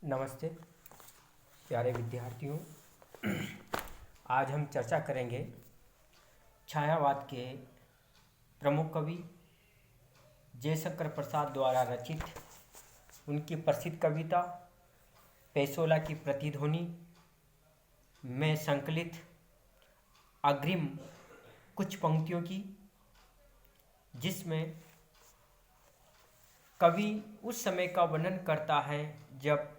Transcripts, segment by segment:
नमस्ते प्यारे विद्यार्थियों। आज हम चर्चा करेंगे छायावाद के प्रमुख कवि जयशंकर प्रसाद द्वारा रचित उनकी प्रसिद्ध कविता पेशोला की प्रतिध्वनि में संकलित अग्रिम कुछ पंक्तियों की, जिसमें कवि उस समय का वर्णन करता है जब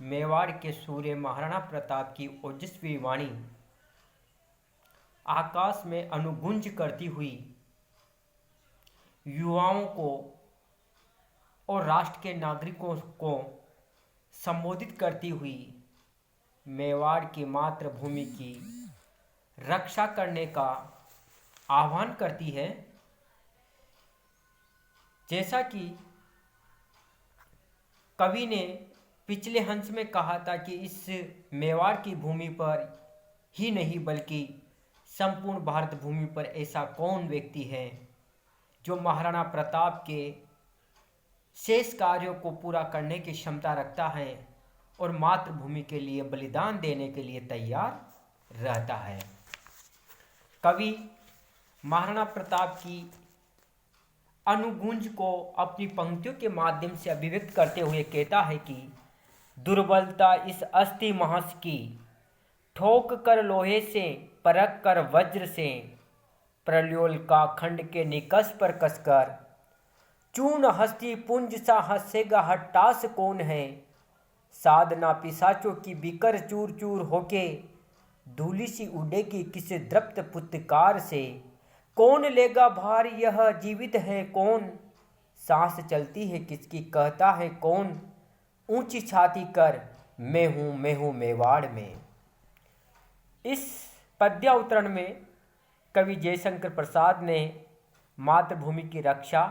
मेवाड़ के सूर्य महाराणा प्रताप की ओजस्वी वाणी आकाश में अनुगुंज करती हुई युवाओं को और राष्ट्र के नागरिकों को संबोधित करती हुई मेवाड़ की मातृभूमि की रक्षा करने का आह्वान करती है। जैसा कि कवि ने पिछले हंस में कहा था कि इस मेवाड़ की भूमि पर ही नहीं बल्कि संपूर्ण भारत भूमि पर ऐसा कौन व्यक्ति है जो महाराणा प्रताप के शेष कार्यों को पूरा करने की क्षमता रखता है और मातृभूमि के लिए बलिदान देने के लिए तैयार रहता है। कवि महाराणा प्रताप की अनुगुंज को अपनी पंक्तियों के माध्यम से अभिव्यक्त करते हुए कहता है कि दुर्बलता इस अस्थि महस की, ठोक कर लोहे से, परख कर वज्र से, प्रल्योल का खंड के निकस पर कसकर, चूर्ण हस्ती पुंज सा हंसेगा हट्टास कौन है, साधना पिशाचों की बिकर चूर चूर होके, धूलि सी उड़ेगी किस द्रप्त पुत्कार से, कौन लेगा भार यह जीवित है कौन, सांस चलती है किसकी कहता है कौन, ऊंची छाती कर मैं हूँ मेवाड़ में। इस पद्यावतरण में कवि जयशंकर प्रसाद ने मातृभूमि की रक्षा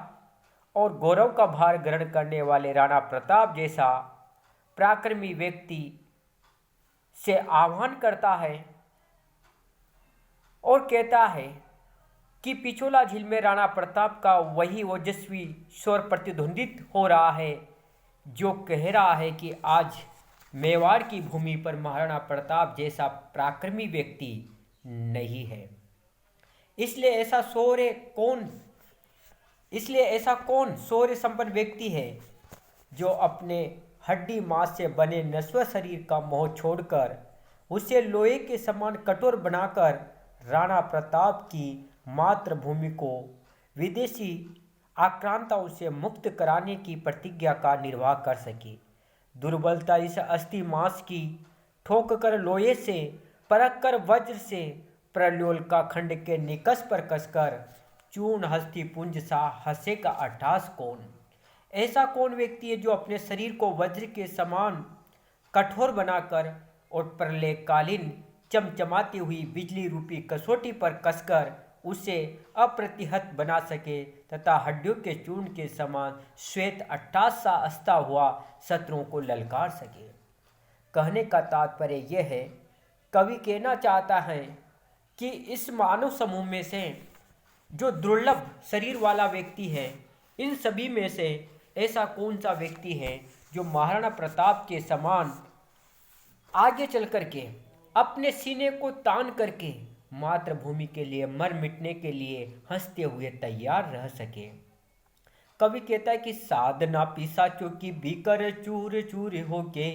और गौरव का भार ग्रहण करने वाले राणा प्रताप जैसा पराक्रमी व्यक्ति से आह्वान करता है और कहता है कि पिछोला झील में राणा प्रताप का वही ओजस्वी स्वर प्रतिध्वनित हो रहा है जो कह रहा है कि आज मेवाड़ की भूमि पर महाराणा प्रताप जैसा पराक्रमी व्यक्ति नहीं है। इसलिए ऐसा कौन शौर्य संपन्न व्यक्ति है जो अपने हड्डी मांस से बने नश्वर शरीर का मोह छोड़कर उसे लोहे के समान कठोर बनाकर राणा प्रताप की मातृभूमि को विदेशी आक्रांताओं से मुक्त कराने की प्रतिज्ञा का निर्वाह कर सके। दुर्बलता इस अस्थि मांस की, ठोक कर लोहे से, परख कर वज्र से, प्रल्योल का खंड के निकस पर कसकर, चूर्ण हस्ती पुंज सा हंसे का अट्ठास कौन। ऐसा कौन व्यक्ति है जो अपने शरीर को वज्र के समान कठोर बनाकर और प्रलयकालीन चमचमाती हुई बिजली रूपी कसौटी पर कसकर उसे अप्रतिहत बना सके तथा हड्डियों के चूर्ण के समान श्वेत अट्टास सा अस्ता हुआ शत्रुओं को ललकार सके। कहने का तात्पर्य यह है, कवि कहना चाहता है कि इस मानव समूह में से जो दुर्लभ शरीर वाला व्यक्ति है, इन सभी में से ऐसा कौन सा व्यक्ति है जो महाराणा प्रताप के समान आगे चल करके अपने सीने को तान करके मातृभूमि के लिए मर मिटने के लिए हंसते हुए तैयार रह सके। कवि कहता है कि साधना पिशाचों की भीकर चूर चूर होके,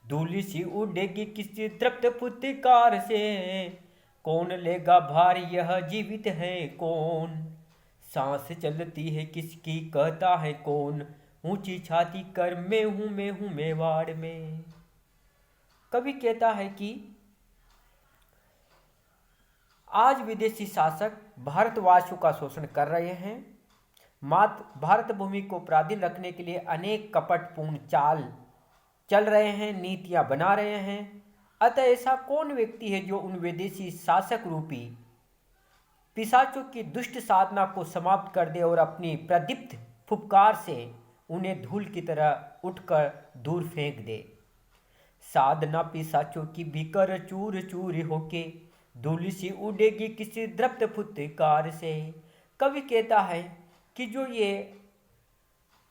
धूलि सी उड़ेगी किसी तृप्त फुत्कार से, कौन लेगा भार यह जीवित है कौन, सांस चलती है किसकी कहता है कौन, ऊंची छाती कर मैं हूँ मेवाड़ में। कवि कहता है कि आज विदेशी शासक भारतवासियों का शोषण कर रहे हैं, भारत भूमि को पराधीन रखने के लिए अनेक कपटपूर्ण चाल चल रहे हैं, नीतियां बना रहे हैं। अतः ऐसा कौन व्यक्ति है जो उन विदेशी शासक रूपी पिशाचों की दुष्ट साधना को समाप्त कर दे और अपनी प्रदीप्त फुफकार से उन्हें धूल की तरह उठकर दूर फेंक दे। साधना पिशाचों की भीकर चूर चूर होके, धूलि सी उड़ेगी किसी द्रप्त फुत्कार से। कवि कहता है कि जो ये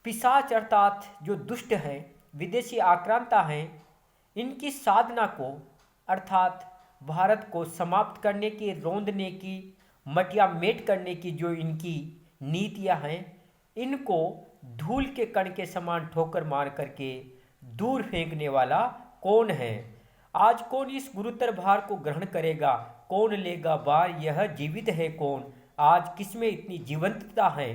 पिशाच अर्थात जो दुष्ट है विदेशी आक्रांता हैं, इनकी साधना को अर्थात भारत को समाप्त करने की, रौंदने की, मटिया मेट करने की जो इनकी नीतियां हैं, इनको धूल के कण के समान ठोकर मार करके दूर फेंकने वाला कौन है? आज कौन इस गुरुतर भार को ग्रहण करेगा? कौन लेगा भार? यह जीवित है कौन? आज किसमें इतनी जीवंतता है?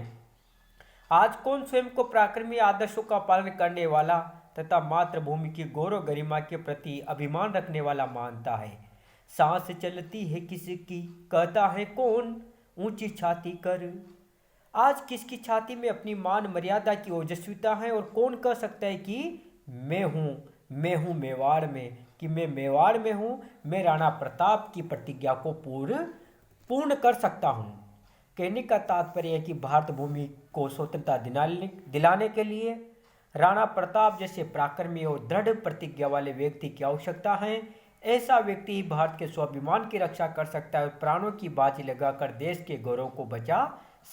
आज कौन स्वयं को पराक्रमी आदर्शों का पालन करने वाला तथा मातृभूमि की गौरव गरिमा के प्रति अभिमान रखने वाला मानता है? सांस चलती है किसकी, कहता है कौन, ऊंची छाती कर। आज किसकी छाती में अपनी मान मर्यादा की ओजस्विता है? और कौन कह सकता है कि मैं हूँ मेवाड़ में, कि मैं मेवाड़ में हूँ, मैं राणा प्रताप की प्रतिज्ञा को पूर्ण कर सकता हूँ। कहने का तात्पर्य है कि भारत भूमि को स्वतंत्रता दिलाने के लिए राणा प्रताप जैसे पराक्रमी और दृढ़ प्रतिज्ञा वाले व्यक्ति की आवश्यकता है। ऐसा व्यक्ति ही भारत के स्वाभिमान की रक्षा कर सकता है और प्राणों की बाजी लगाकर देश के गौरव को बचा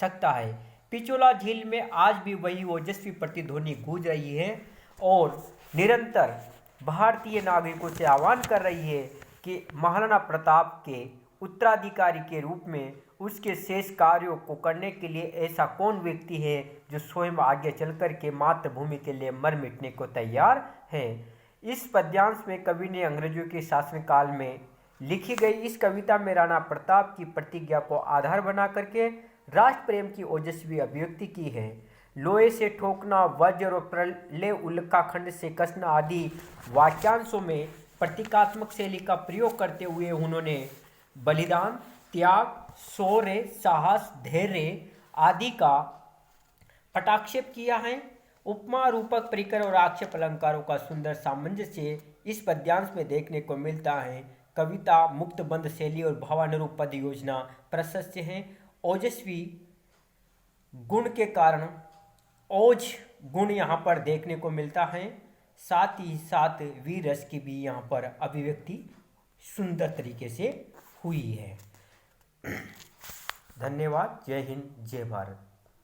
सकता है। पिछोला झील में आज भी वही ओजस्वी प्रतिध्वनि गूंज रही है और निरंतर भारतीय नागरिकों से आह्वान कर रही है कि महाराणा प्रताप के उत्तराधिकारी के रूप में उसके शेष कार्यों को करने के लिए ऐसा कौन व्यक्ति है जो स्वयं आगे चलकर के मातृभूमि के लिए मर मिटने को तैयार है। इस पद्यांश में कवि ने अंग्रेजों के शासनकाल में लिखी गई इस कविता में राणा प्रताप की प्रतिज्ञा को आधार बना करके राष्ट्र प्रेम की ओजस्वी अभिव्यक्ति की है। लोहे से ठोकना, वज्र और प्रलय उल्काखंड से कसना आदि वाक्यांशों में प्रतीकात्मक शैली का प्रयोग करते हुए उन्होंने बलिदान, त्याग, शौर्य, साहस, धैर्य आदि का पटाक्षेप किया है। उपमा, रूपक, परिकर और आक्षेप अलंकारों का सुंदर सामंजस्य इस पद्यांश में देखने को मिलता है। कविता मुक्तबंध शैली और भावानुरूप पद योजना प्रशस्त है। ओजस्वी गुण के कारण ओज गुण यहाँ पर देखने को मिलता है, साथ ही साथ वीर रस की भी यहाँ पर अभिव्यक्ति सुंदर तरीके से हुई है। धन्यवाद। जय हिंद, जय भारत।